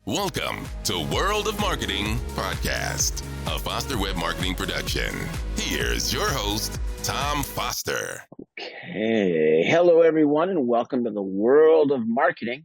Welcome to World of Marketing Podcast, a Foster Web Marketing production. Here's your host, Tom Foster. Okay. Hello, everyone, and welcome to the World of Marketing,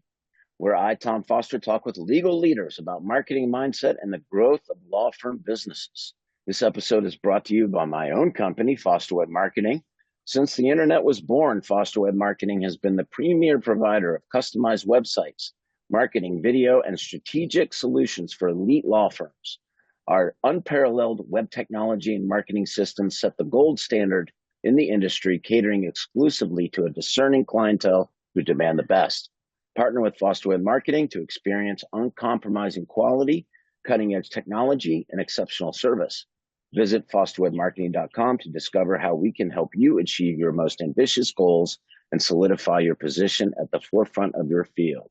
where I, Tom Foster, talk with legal leaders about marketing mindset and the growth of law firm businesses. This episode is brought to you by my own company, Foster Web Marketing. Since the internet was born, Foster Web Marketing has been the premier provider of customized websites, marketing, video, and strategic solutions for elite law firms. Our unparalleled web technology and marketing systems set the gold standard in the industry, catering exclusively to a discerning clientele who demand the best. Partner with Foster Web Marketing to experience uncompromising quality, cutting-edge technology, and exceptional service. Visit fosterwebmarketing.com to discover how we can help you achieve your most ambitious goals and solidify your position at the forefront of your field.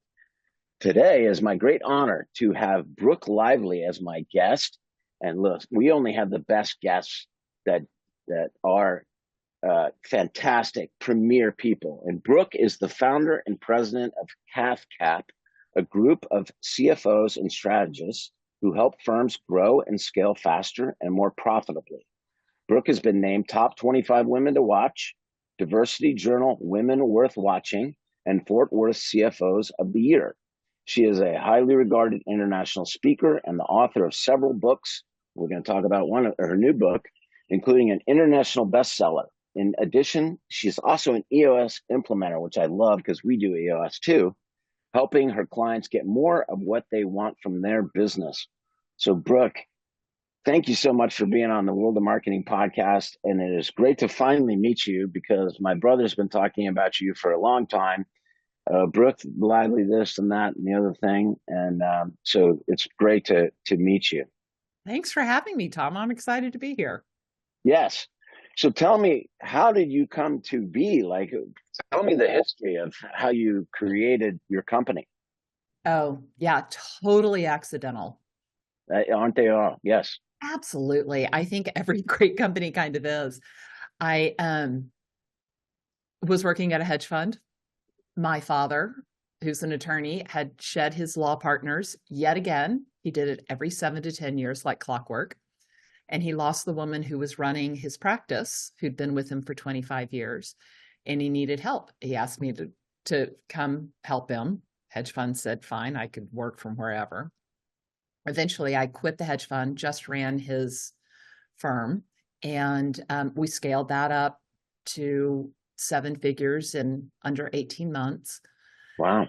Today is my great honor to have Brooke Lively as my guest. And look, we only have the best guests that are fantastic, premier people. And Brooke is the founder and president of CathCap, a group of CFOs and strategists who help firms grow and scale faster and more profitably. Brooke has been named top 25 women to watch, Diversity Journal Women Worth Watching, and Fort Worth CFOs of the Year. She is a highly regarded international speaker and the author of several books. We're going to talk about one of her new book, including an international bestseller. In addition, she's also an EOS implementer, which I love because we do EOS too, helping her clients get more of what they want from their business. So Brooke, thank you so much for being on the World of Marketing podcast. And it is great to finally meet you because my brother's been talking about you for a long time. Brooke Lively, this and that and the other thing. And so it's great to meet you. Thanks for having me, Tom. I'm excited to be here. Yes. So tell me, how did you come to be? Like, tell me the history of how you created your company. Oh, yeah, totally accidental. Aren't they all? Yes. Absolutely. I think every great company kind of is. I was working at a hedge fund. My father, who's an attorney, had shed his law partners yet again. He did it every 7 to 10 years like clockwork. And he lost the woman who was running his practice, who'd been with him for 25 years, and he needed help. He asked me to come help him. Hedge fund said, fine, I could work from wherever. Eventually, I quit the hedge fund, just ran his firm, and we scaled that up to 7 figures in under 18 months. Wow.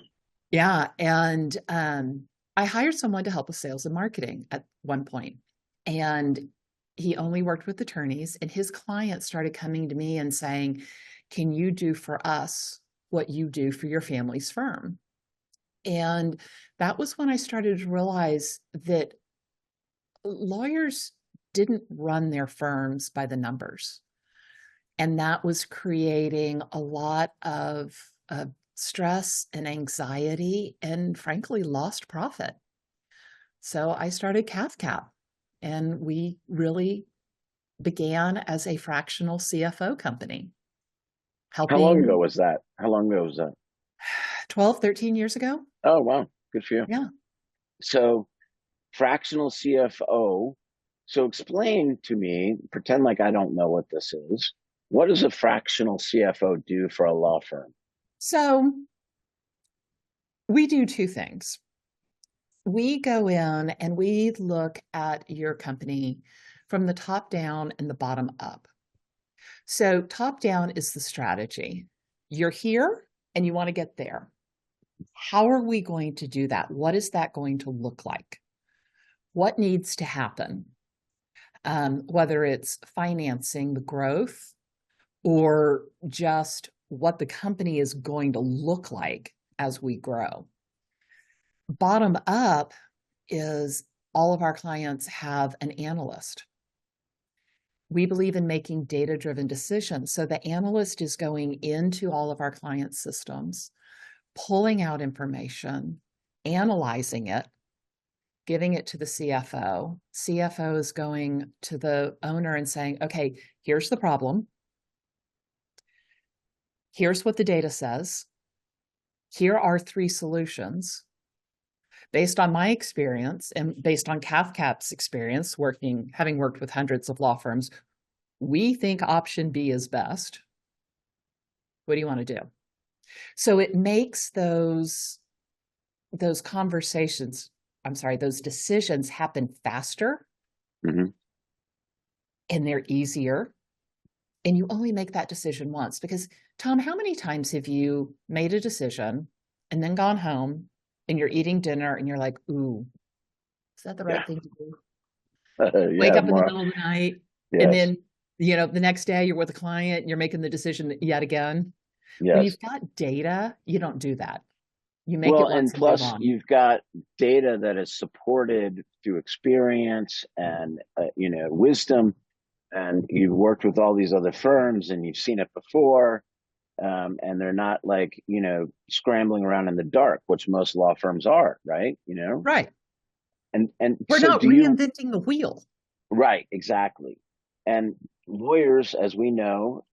Yeah. And I hired someone to help with sales and marketing at one point. And he only worked with attorneys, and his clients started coming to me and saying, can you do for us what you do for your family's firm? And that was when I started to realize that lawyers didn't run their firms by the numbers. And that was creating a lot of stress and anxiety and, frankly, lost profit. So I started CathCap, and we really began as a fractional CFO company. How long ago was that? 12, 13 years ago. Oh, wow. Good for you. Yeah. So fractional CFO. So explain to me, pretend like I don't know what this is. What does a fractional CFO do for a law firm? So we do 2 things. We go in and we look at your company from the top down and the bottom up. So top down is the strategy. You're here and you want to get there. How are we going to do that? What is that going to look like? What needs to happen? Whether it's financing the growth or just what the company is going to look like as we grow. Bottom up is all of our clients have an analyst. We believe in making data-driven decisions. So the analyst is going into all of our client systems, pulling out information, analyzing it, giving it to the CFO. CFO is going to the owner and saying, okay, here's the problem. Here's what the data says. Here are 3 solutions. Based on my experience and based on CathCap's experience having worked with hundreds of law firms, we think option B is best. What do you want to do? So it makes those conversations, those decisions happen faster, Mm-hmm. and they're easier. And you only make that decision once. Because, Tom, how many times have you made a decision and then gone home and you're eating dinner and you're like, ooh, is that the right thing to do? Wake up in the middle of the night, and then, the next day you're with a client and you're making the decision yet again. When you've got data, you don't do that. You make it once and and move plus on. you've got data that is supported through experience and wisdom, and you've worked with all these other firms and you've seen it before, and they're not like scrambling around in the dark, which most law firms are, right? Right. And We're so not reinventing the wheel. Right, exactly. And lawyers, as we know,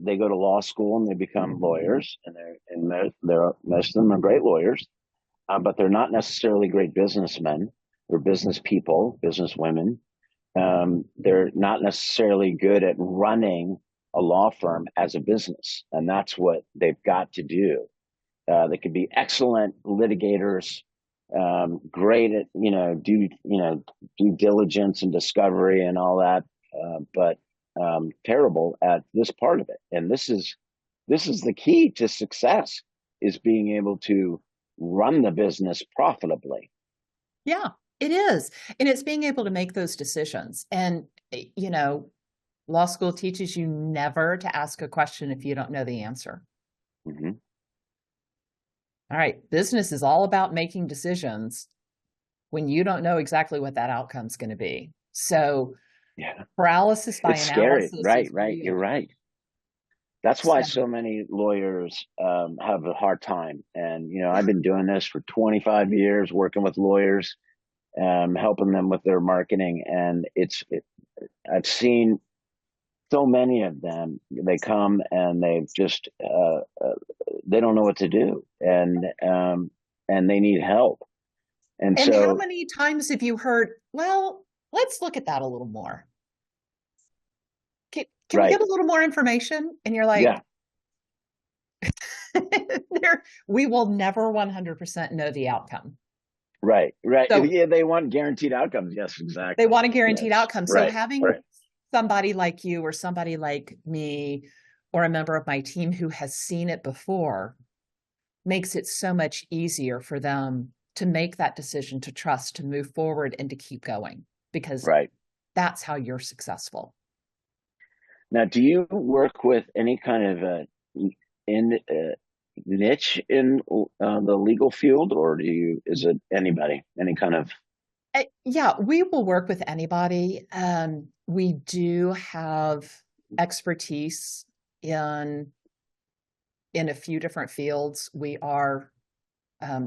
they go to law school and they become lawyers, and they're most of them are great lawyers, but they're not necessarily great businessmen or business people, business women. They're not necessarily good at running a law firm as a business, and that's what they've got to do. They could be excellent litigators, great at due diligence and discovery and all that, but terrible at this part of it. And this is the key to success, is being able to run the business profitably. Yeah, it is. And it's being able to make those decisions. And, law school teaches you never to ask a question if you don't know the answer. Mm-hmm. All right. Business is all about making decisions when you don't know exactly what that outcome is going to be. So paralysis by It's analysis. Scary. Right. You're right. That's why so many lawyers have a hard time. And, I've been doing this for 25 years, working with lawyers, helping them with their marketing. And I've seen so many of them. They come and they've just, they don't know what to do. And they need help. And so, how many times have you heard, well, let's look at that a little more? Can we get a little more information? And you're like, we will never 100% know the outcome. Right. So, yeah, they want guaranteed outcomes. Yes, exactly. They want a guaranteed outcome. So having somebody like you or somebody like me or a member of my team who has seen it before makes it so much easier for them to make that decision, to trust, to move forward, and to keep going, because that's how you're successful. Now, do you work with any kind of niche in the legal field, or is it anybody, any kind of? Yeah, we will work with anybody. We do have expertise in a few different fields. We are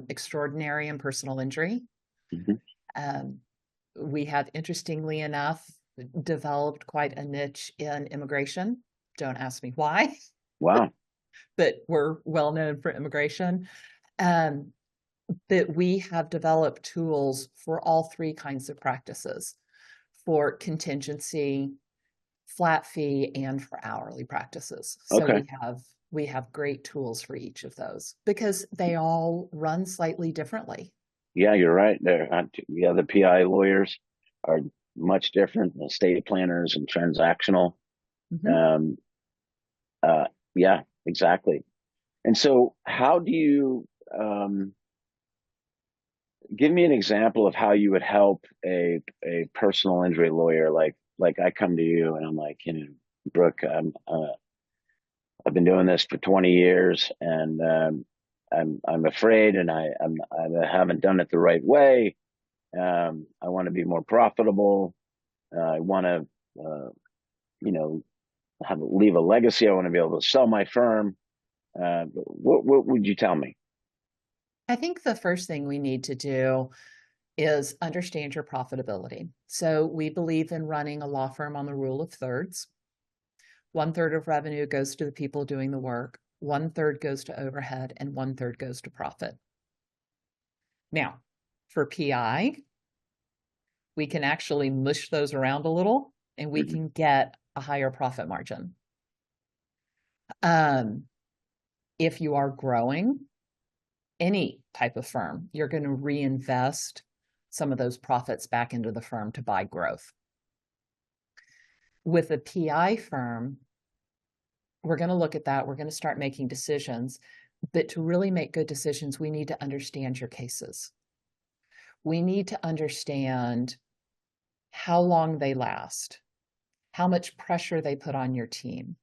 extraordinary in personal injury. Mm-hmm. We have, interestingly enough, developed quite a niche in immigration. Don't ask me why. Wow. But we're well known for immigration. That we have developed tools for all three kinds of practices: for contingency, flat fee, and for hourly practices. So we have great tools for each of those, because they all run slightly differently. Yeah, you're right. The PI lawyers are much different than estate planners and transactional. Mm-hmm. Yeah, exactly. And so how do you, give me an example of how you would help a personal injury lawyer? Like I come to you and I'm like, Brooke, I've been doing this for 20 years, and I'm afraid, and I haven't done it the right way. I want to be more profitable. I want to, leave a legacy. I want to be able to sell my firm. What would you tell me? I think the first thing we need to do is understand your profitability. So we believe in running a law firm on the rule of thirds. 1/3 of revenue goes to the people doing the work, 1/3 goes to overhead, and 1/3 goes to profit. Now, for PI, we can actually mush those around a little and we can get a higher profit margin. If you are growing any type of firm, you're going to reinvest some of those profits back into the firm to buy growth. With a PI firm, we're going to look at that. We're going to start making decisions. But to really make good decisions, we need to understand your cases. We need to understand how long they last, how much pressure they put on your team,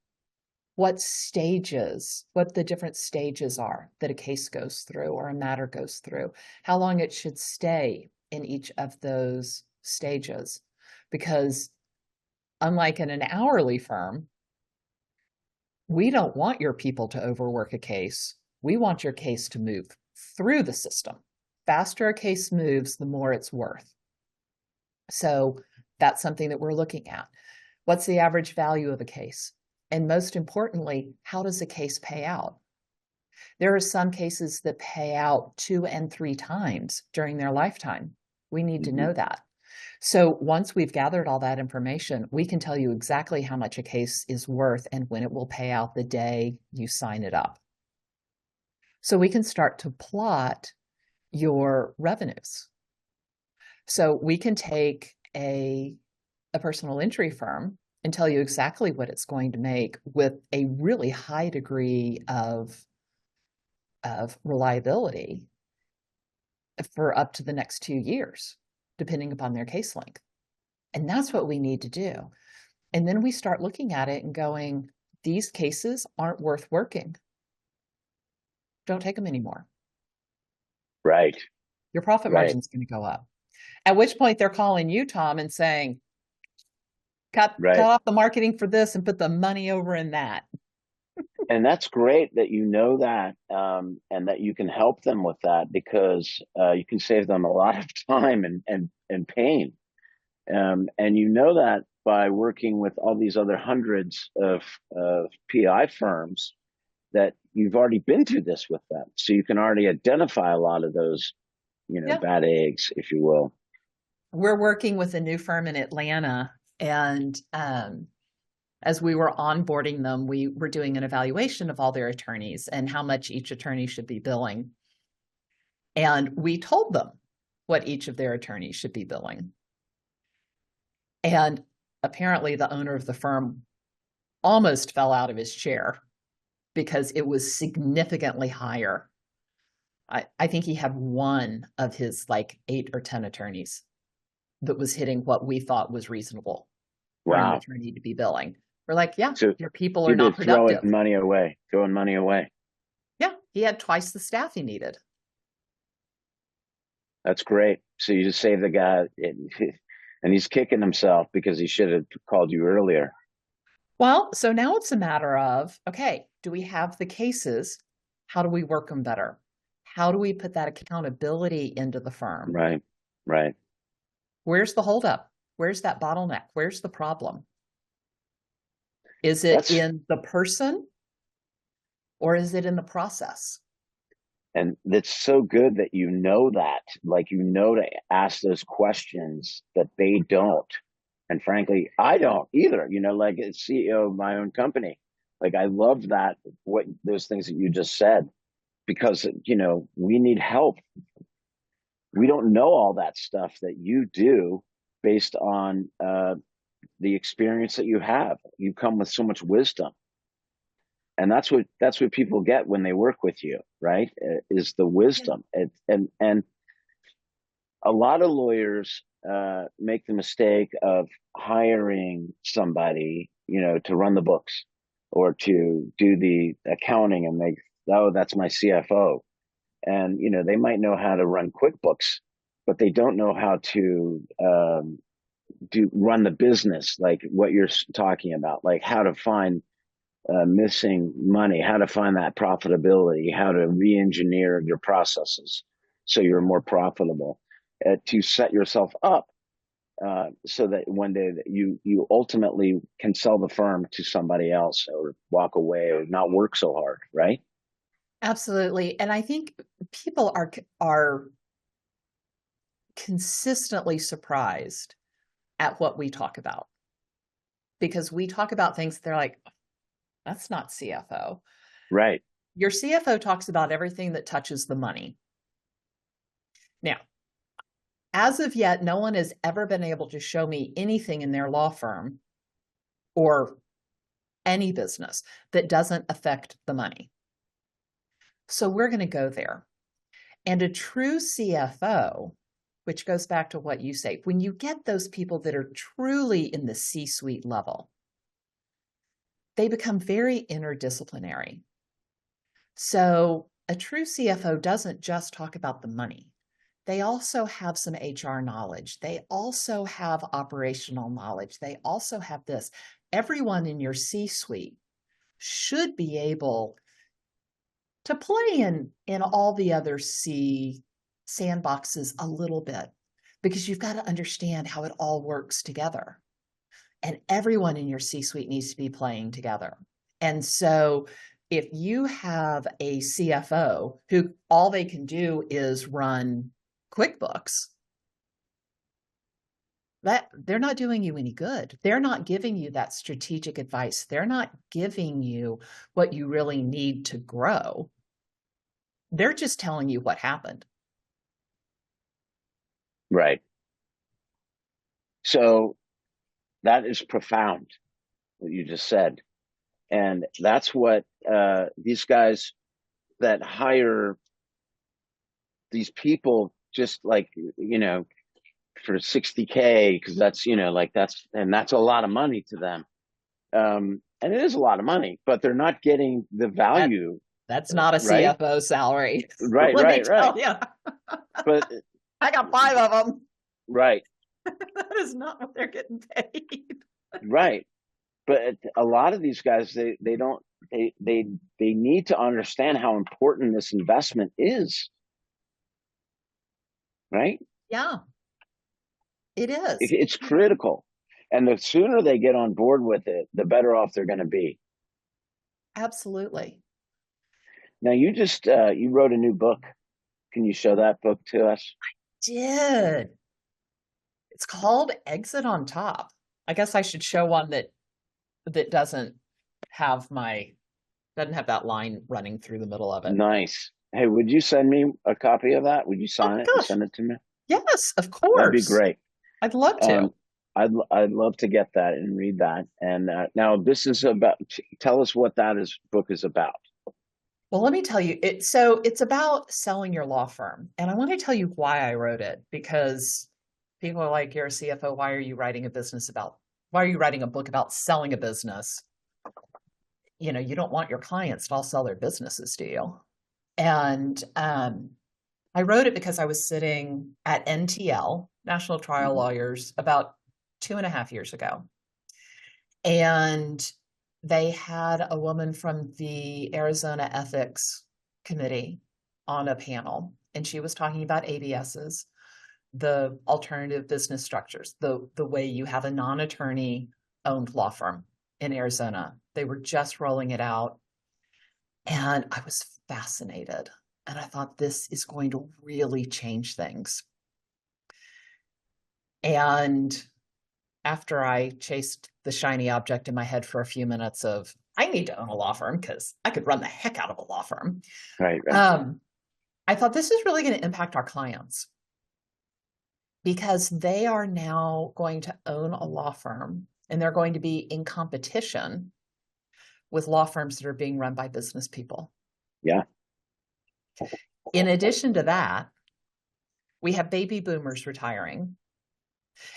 what the different stages are that a case goes through or a matter goes through, how long it should stay in each of those stages. Because unlike in an hourly firm, we don't want your people to overwork a case. We want your case to move through the system. Faster a case moves, the more it's worth. So that's something that we're looking at. What's the average value of a case? And most importantly, how does a case pay out? There are some cases that pay out 2 and 3 times during their lifetime. We need to know that. So once we've gathered all that information, we can tell you exactly how much a case is worth and when it will pay out the day you sign it up. So we can start to plot your revenues. So we can take a personal injury firm and tell you exactly what it's going to make with a really high degree of reliability for up to the next 2 years, depending upon their case length. And that's what we need to do. And then we start looking at it and going, these cases aren't worth working. Don't take them anymore. Right. Your profit margin is going to go up. At which point they're calling you, Tom, and saying, cut off the marketing for this and put the money over in that. And that's great that you know that, and that you can help them with that, because you can save them a lot of time and pain. And you know that by working with all these other hundreds of PI firms, that you've already been through this with them. So you can already identify a lot of those, bad eggs, if you will. We're working with a new firm in Atlanta, and as we were onboarding them, we were doing an evaluation of all their attorneys and how much each attorney should be billing. And we told them what each of their attorneys should be billing. And apparently the owner of the firm almost fell out of his chair because it was significantly higher. I think he had one of his 8 or 10 attorneys that was hitting what we thought was reasonable for an attorney to be billing. We're like, so your people are not productive. Throwing money away. Yeah, he had twice the staff he needed. That's great. So you just save the guy, and he's kicking himself because he should have called you earlier. Well, so now it's a matter of, okay, do we have the cases? How do we work them better? How do we put that accountability into the firm? Right. Where's the holdup? Where's that bottleneck? Where's the problem? Is it in the person, or is it in the process? And it's so good that you know that, to ask those questions that they don't. And frankly, I don't either, as CEO of my own company. I love that, those things that you just said, because, we need help. We don't know all that stuff that you do based on the experience that you have. You come with so much wisdom. And that's what people get when they work with you, right? Is the wisdom. And a lot of lawyers make the mistake of hiring somebody, to run the books or to do the accounting, and that's my CFO. And, they might know how to run QuickBooks, but they don't know how to run the business, like what you're talking about, like how to find missing money, how to find that profitability, how to re-engineer your processes so you're more profitable, to set yourself up so that one day that you ultimately can sell the firm to somebody else or walk away or not work so hard, right? Absolutely. And I think people are consistently surprised at what we talk about, because we talk about things they're like, that's not CFO. Right. Your CFO talks about everything that touches the money. Now, as of yet, no one has ever been able to show me anything in their law firm or any business that doesn't affect the money. So we're going to go there. And a true CFO, which goes back to what you say, when you get those people that are truly in the C-suite level, they become very interdisciplinary. So a true CFO doesn't just talk about the money. They also have some HR knowledge. They also have operational knowledge. They also have this. Everyone in your C-suite should be able to play in all the other sandboxes a little bit, because you've got to understand how it all works together. And everyone in your C-suite needs to be playing together. And so if you have a CFO who all they can do is run QuickBooks, that they're not doing you any good. They're not giving you that strategic advice. They're not giving you what you really need to grow. They're just telling you what happened. Right. So that is profound, what you just said. And that's what these guys that hire these people just like, for 60K, because that's, that's a lot of money to them. And it is a lot of money, but they're not getting the value. That's not a right? CFO salary. Right, Let me right, tell right. you. But I got 5 of them. right, That is not what they're getting paid. right. But a lot of these guys, they need to understand how important this investment is. Right? Yeah, it is. It's critical. And the sooner they get on board with it, the better off they're going to be. Absolutely. Now, you just you wrote a new book. Can you show that book to us? Did. It's called Exit on Top. I guess I should show one that doesn't have that line running through the middle of it. Nice. Hey, would you send me a copy of that? Would you sign it and gosh. send it to me? Yes, of course. That'd be great. I'd love to. I'd love to get that and read that. And now this is about. Tell us what book is about. Well, let me tell you. It's about selling your law firm, and I want to tell you why I wrote it, because people are like, "You're a CFO. Why are you writing a book about selling a business? You don't want your clients to all sell their businesses, do you?" And I wrote it because I was sitting at NTL, National Trial Lawyers, about 2.5 years ago. And they had a woman from the Arizona Ethics Committee on a panel, and she was talking about ABSs, the alternative business structures, the way you have a non-attorney owned law firm in Arizona. They were just rolling it out. And I was fascinated. And I thought, this is going to really change things. And after I chased the shiny object in my head for a few minutes of, I need to own a law firm because I could run the heck out of a law firm. Right. I thought, this is really going to impact our clients, because they are now going to own a law firm, and they're going to be in competition with law firms that are being run by business people. Yeah. In addition to that, we have baby boomers retiring,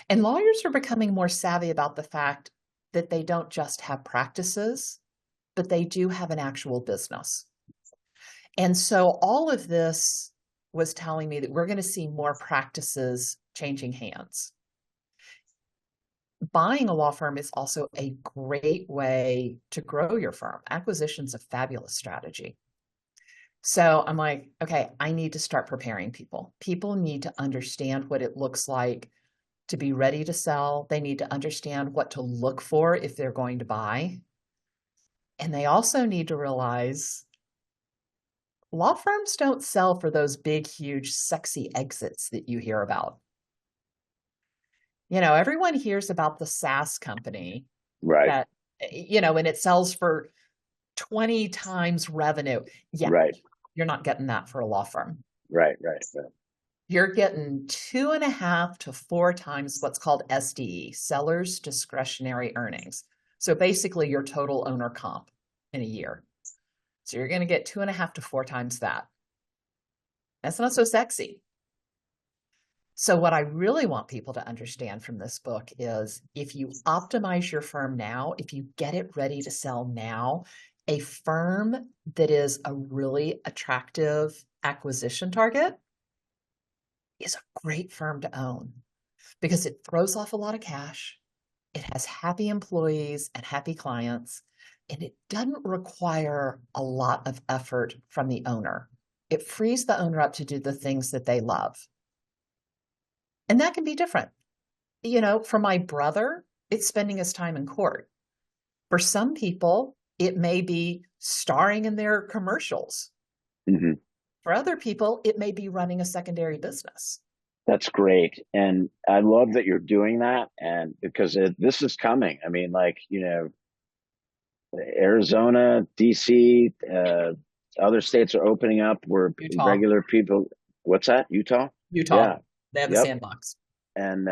and lawyers are becoming more savvy about the fact that they don't just have practices, but they do have an actual business. And so all of this was telling me that we're going to see more practices changing hands. Buying a law firm is also a great way to grow your firm. Acquisition's a fabulous strategy. So I'm like, okay, I need to start preparing people. People need to understand what it looks like to be ready to sell. They need to understand what to look for if they're going to buy. And they also need to realize law firms don't sell for those big, huge, sexy exits that you hear about. Everyone hears about the SaaS company Right. that, and it sells for 20 times revenue. Yeah, Right. you're not getting that for a law firm. Right. You're getting 2.5 to 4 times what's called SDE, seller's discretionary earnings. So basically your total owner comp in a year. So you're going to get 2.5 to 4 times that. That's not so sexy. So what I really want people to understand from this book is if you optimize your firm now, if you get it ready to sell now, a firm that is a really attractive acquisition target is a great firm to own because it throws off a lot of cash. It has happy employees and happy clients, and it doesn't require a lot of effort from the owner. It frees the owner up to do the things that they love. And that can be different. For my brother, it's spending his time in court. For some people, it may be starring in their commercials. Mm-hmm. For other people, it may be running a secondary business. That's great. And I love that you're doing that. And because this is coming. I mean, Arizona, DC, other states are opening up where Utah. regular people, what's that? Utah? Yeah. They have a sandbox. And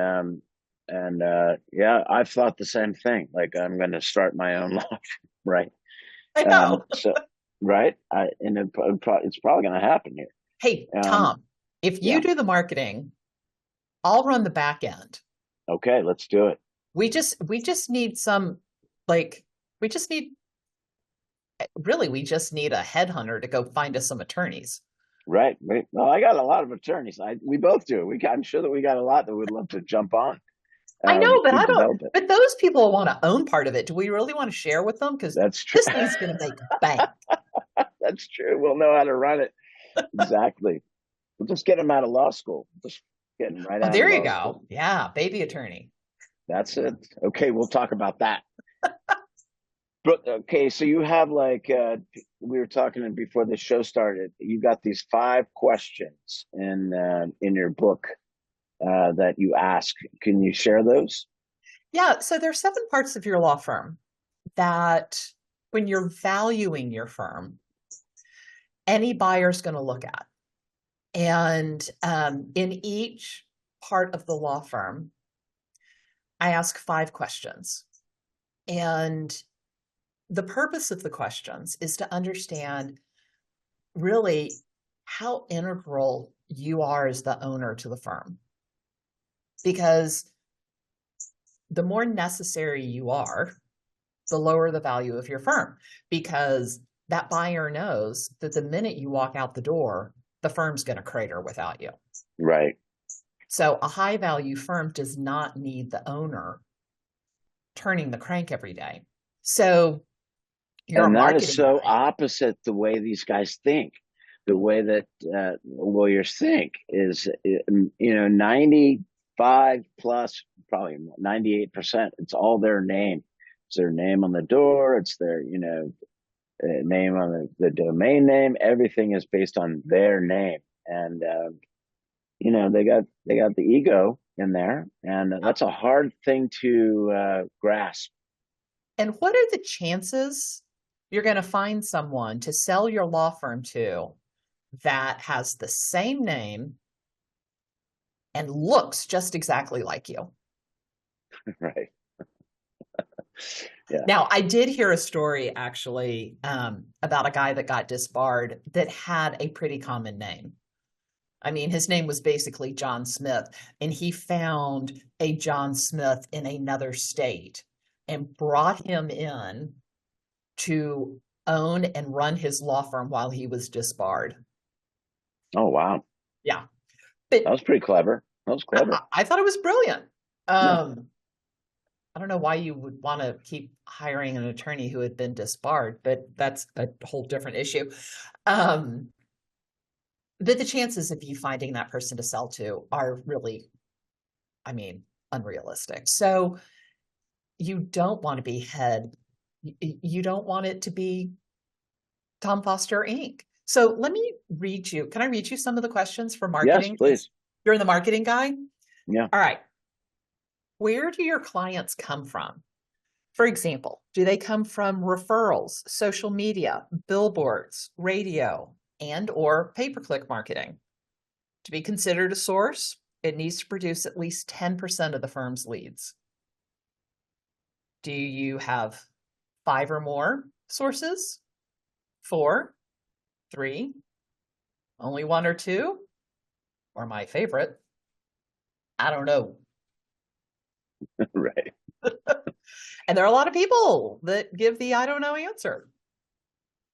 yeah, I've thought the same thing. Like I'm going to start my own law firm, right? I know. Right. It's probably going to happen here. Hey, Tom, if you do the marketing, I'll run the back end. Okay, let's do it. We just need we just need a headhunter to go find us some attorneys. Right. Well, I got a lot of attorneys. We both do. I'm sure that we got a lot that would love to jump on. I know, but I don't. But those people want to own part of it. Do we really want to share with them? Because that's true. This thing's going to make bank. That's true. We'll know how to run it. Exactly. We'll just get them out of law school. Just get them right out. There you go. School. Yeah, baby attorney. That's it. Okay, we'll talk about that. Okay, so you have we were talking before the show started. You got these 5 questions in your book that you ask. Can you share those? Yeah. So there's 7 parts of your law firm that, when you're valuing your firm, any buyer's going to look at, and in each part of the law firm, I ask 5 questions, and the purpose of the questions is to understand really how integral you are as the owner to the firm. Because the more necessary you are, the lower the value of your firm. Because that buyer knows that the minute you walk out the door, the firm's going to crater without you. Right. So a high value firm does not need the owner turning the crank every day. So and that is so opposite the way these guys think. The way that lawyers think is, 95 plus, probably 98%. It's all their name. It's their name on the door. It's their, name on the domain name. Everything is based on their name. And, they got the ego in there, and that's a hard thing to grasp. And what are the chances you're going to find someone to sell your law firm to that has the same name and looks just exactly like you? Right. Yeah. Now, I did hear a story actually about a guy that got disbarred that had a pretty common name. I mean, his name was basically John Smith, and he found a John Smith in another state and brought him in to own and run his law firm while he was disbarred. Oh, wow. Yeah. But that was pretty clever. That was clever. I thought it was brilliant. Yeah. I don't know why you would want to keep hiring an attorney who had been disbarred, but that's a whole different issue. But the chances of you finding that person to sell to are really, unrealistic. So you don't want to be you don't want it to be Tom Foster Inc. So let me read you. Can I read you some of the questions for marketing? Yes, please. You're the marketing guy? Yeah. All right. Where do your clients come from? For example, do they come from referrals, social media, billboards, radio, and or pay-per-click marketing? To be considered a source, it needs to produce at least 10% of the firm's leads. Do you have 5 or more sources? 4, 3, only 1 or 2? Or my favorite, I don't know. Right. And there are a lot of people that give the I don't know answer.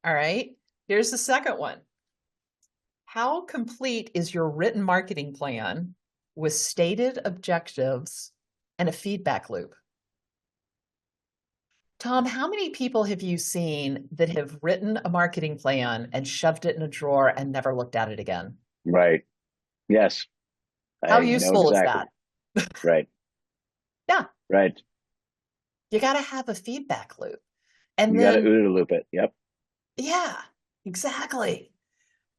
All right, here's the second one. How complete is your written marketing plan with stated objectives and a feedback loop? Tom, how many people have you seen that have written a marketing plan and shoved it in a drawer and never looked at it again? Right. Yes. How I know useful is exactly. that? Right. Yeah, Right. you got to have a feedback loop. And You got to then, OODA loop it. Yep. yeah, exactly.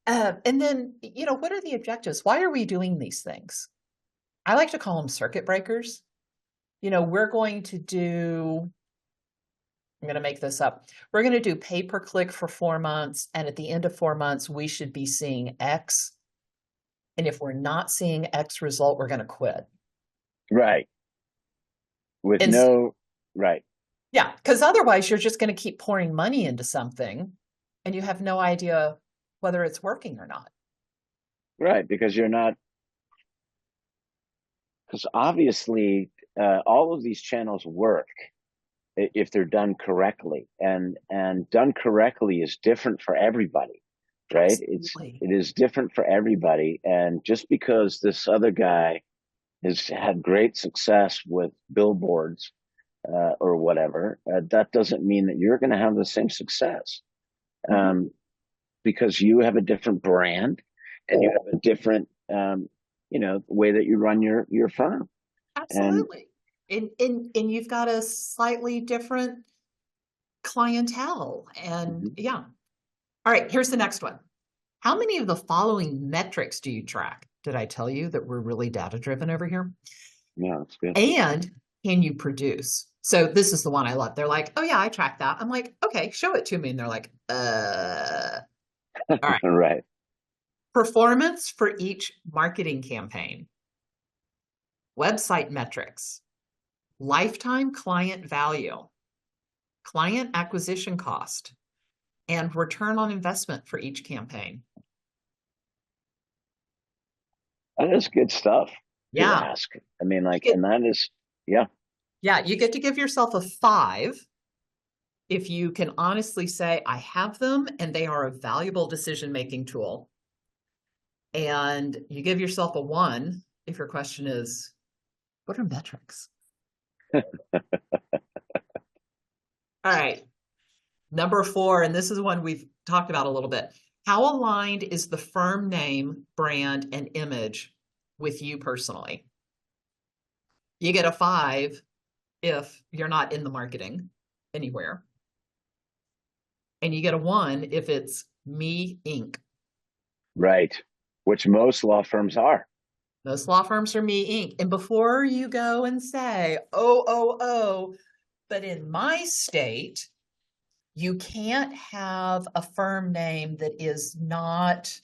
And then, what are the objectives? Why are we doing these things? I like to call them circuit breakers. We're going to do, I'm going to make this up. We're going to do pay per click for 4 months. And at the end of 4 months, we should be seeing X. And if we're not seeing X result, we're going to quit. Right. With And no, right. yeah, because otherwise you're just going to keep pouring money into something and you have no idea whether it's working or not. Right. Because you're not, because obviously all of these channels work if they're done correctly, and done correctly is different for everybody, right? Absolutely. It is different for everybody. And just because this other guy has had great success with billboards or whatever, that doesn't mean that you're going to have the same success, because you have a different brand and you have a different way that you run your firm. Absolutely. And you've got a slightly different clientele. And Mhm. yeah. All right, here's the next one. How many of the following metrics do you track? Did I tell you that we're really data driven over here? Yeah, that's good. And can you produce? So this is the one I love. They're like, oh yeah, I track that. I'm like, okay, show it to me. And they're like, all right. Right. Performance for each marketing campaign, website metrics, lifetime client value, client acquisition cost, and return on investment for each campaign. That is good stuff to Yeah. ask. I mean, and that is, yeah. Yeah, you get to give yourself a 5 if you can honestly say, I have them and they are a valuable decision-making tool. And you give yourself a 1 if your question is, what are metrics? All right. Number 4, and this is one we've talked about a little bit. How aligned is the firm name, brand, and image with you personally? You get a 5 if you're not in the marketing anywhere. And you get a 1 if it's Me Inc. Right. Which most law firms are. Most law firms are Me Inc. And before you go and say, oh, but in my state, you can't have a firm name that is not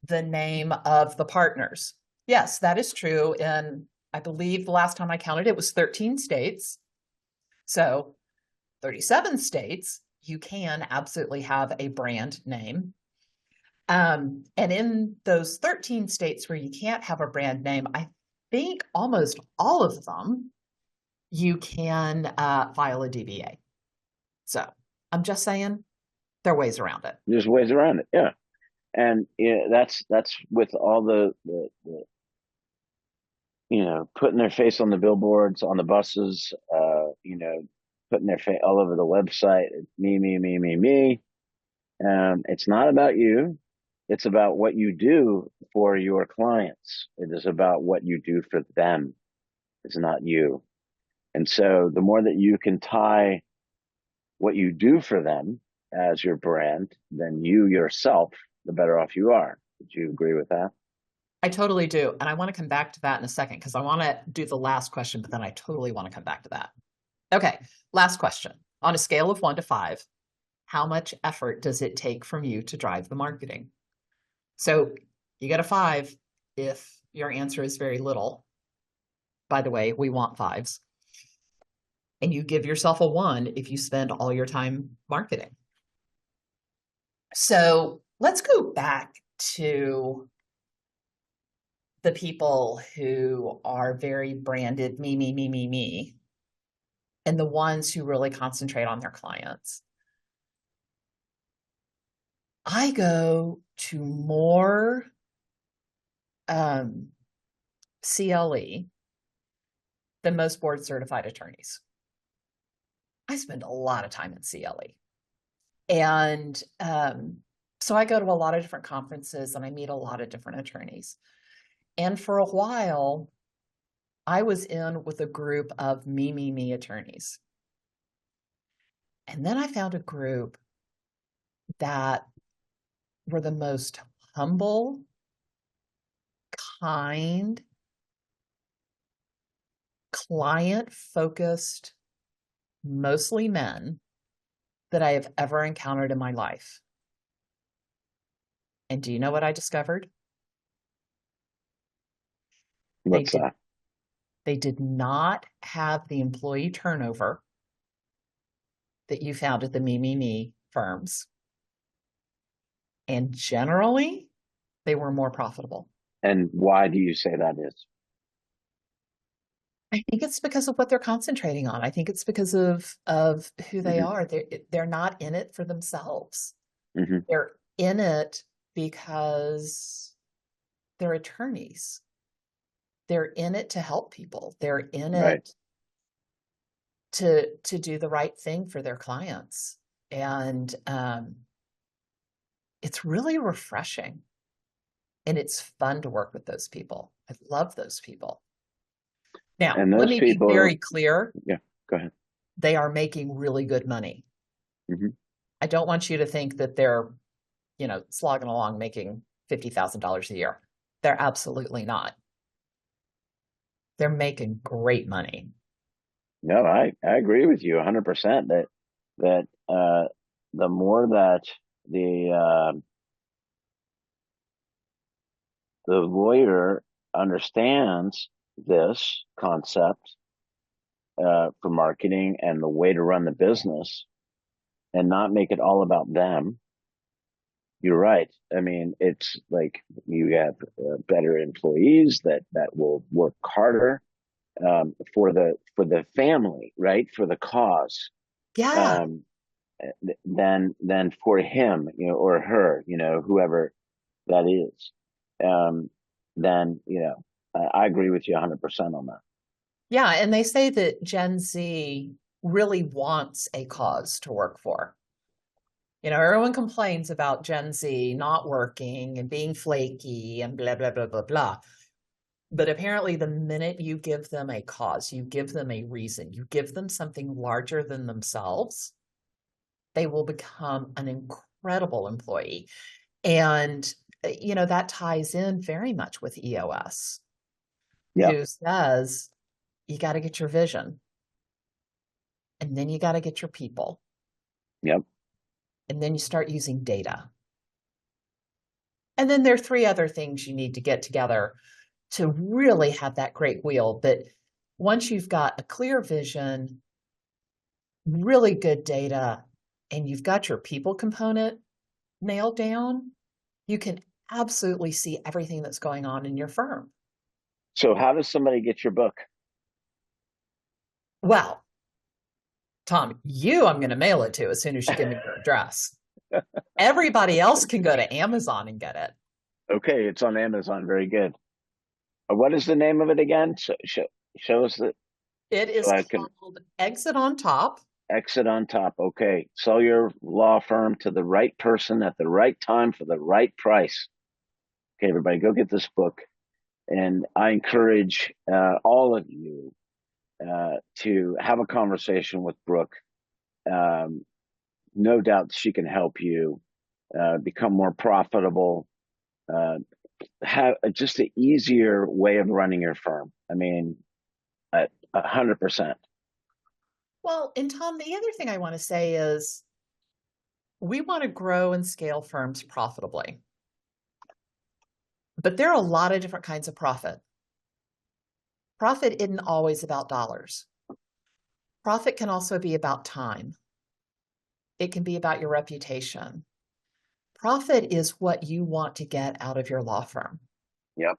the name of the partners. Yes, that is true. And I believe the last time I counted, it was 13 states. So 37 states, you can absolutely have a brand name. And in those 13 states where you can't have a brand name, I think almost all of them, you can file a DBA. So I'm just saying there are ways around it. There's ways around it. Yeah. And that's with all the putting their face on the billboards, on the buses, putting their face all over the website. Me. It's not about you. It's about what you do for your clients. It is about what you do for them. It's not you. And so the more that you can tie what you do for them as your brand than you yourself, the better off you are. Would you agree with that? I totally do. And I want to come back to that in a second because I want to do the last question, but then I totally want to come back to that. Okay, last question. On a scale of 1 to 5, how much effort does it take from you to drive the marketing? So you get a 5 if your answer is very little. By the way, we want 5s. And you give yourself a 1 if you spend all your time marketing. So let's go back to the people who are very branded me, me, me, me, me, and the ones who really concentrate on their clients. I go to more CLE than most board certified attorneys. I spend a lot of time in CLE. And so I go to a lot of different conferences and I meet a lot of different attorneys. And for a while, I was in with a group of me, me, me attorneys. And then I found a group that were the most humble, kind, client-focused, mostly men that I have ever encountered in my life. And do you know what I discovered? What's that? They did not have the employee turnover that you found at the me, me, me firms. And generally, they were more profitable. And why do you say that is? I think it's because of what they're concentrating on. I think it's because of who they are. They're not in it for themselves. Mm-hmm. They're in it because they're attorneys. They're in it to help people. They're in it to do the right thing for their clients. And it's really refreshing. And it's fun to work with those people. I love those people. Now, let me be very clear. Yeah, go ahead. They are making really good money. Mm-hmm. I don't want you to think that they're, slogging along making $50,000 a year. They're absolutely not. They're making great money. No, I agree with you 100% that the more that the lawyer understands this concept for marketing and the way to run the business and not make it all about them. You're right. I mean, it's like you have better employees that will work harder for the family, right? For the cause. Yeah. Than for him, or her, whoever that is. Then, I agree with you 100% on that. Yeah. And they say that Gen Z really wants a cause to work for. Everyone complains about Gen Z not working and being flaky and blah, blah, blah, blah, blah. But apparently the minute you give them a cause, you give them a reason, you give them something larger than themselves, they will become an incredible employee. And, that ties in very much with EOS, who says, you got to get your vision. And then you got to get your people. Yep. And then you start using data. And then there are 3 other things you need to get together to really have that great wheel. But once you've got a clear vision, really good data, and you've got your people component nailed down, you can absolutely see everything that's going on in your firm. So how does somebody get your book? Well, Tom, I'm going to mail it to as soon as you give me your address. Everybody else can go to Amazon and get it. Okay, it's on Amazon. Very good. What is the name of it again? Show us that. It is called Exit on Top. Exit on Top. Okay. Sell your law firm to the right person at the right time for the right price. Okay, everybody, go get this book. And I encourage all of you to have a conversation with Brooke. No doubt she can help you become more profitable, have just an easier way of running your firm. I mean, 100%. Well, and Tom, the other thing I want to say is we want to grow and scale firms profitably. But there are a lot of different kinds of profit. Profit isn't always about dollars. Profit can also be about time. It can be about your reputation. Profit is what you want to get out of your law firm. Yep.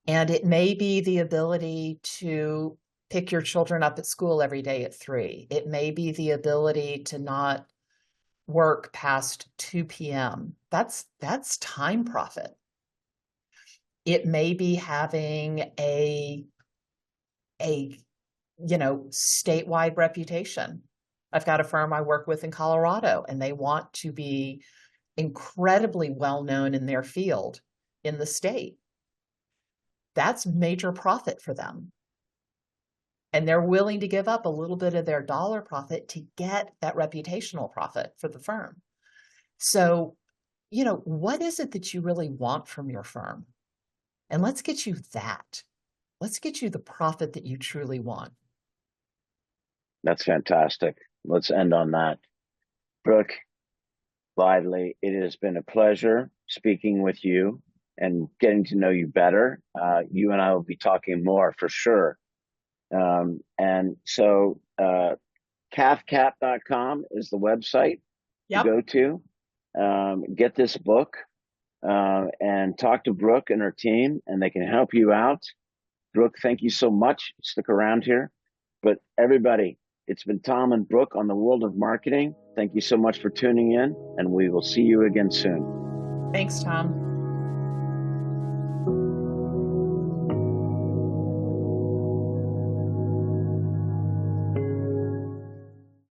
And it may be the ability to pick your children up at school every day at 3. It may be the ability to not work past 2 p.m. That's time profit. It may be having a statewide reputation. I've got a firm I work with in Colorado, and they want to be incredibly well known in their field in the state. That's major profit for them. And they're willing to give up a little bit of their dollar profit to get that reputational profit for the firm. So, what is it that you really want from your firm? And let's get you that. Let's get you the profit that you truly want. That's fantastic. Let's end on that. Brooke Lively, it has been a pleasure speaking with you and getting to know you better. You and I will be talking more for sure. And so CathCap.com is the website to go to. Get this book and talk to Brooke and her team, and they can help you out. Brooke, thank you so much. Stick around here. But everybody, it's been Tom and Brooke on the World of Marketing. Thank you so much for tuning in, and we will see you again soon. Thanks, Tom.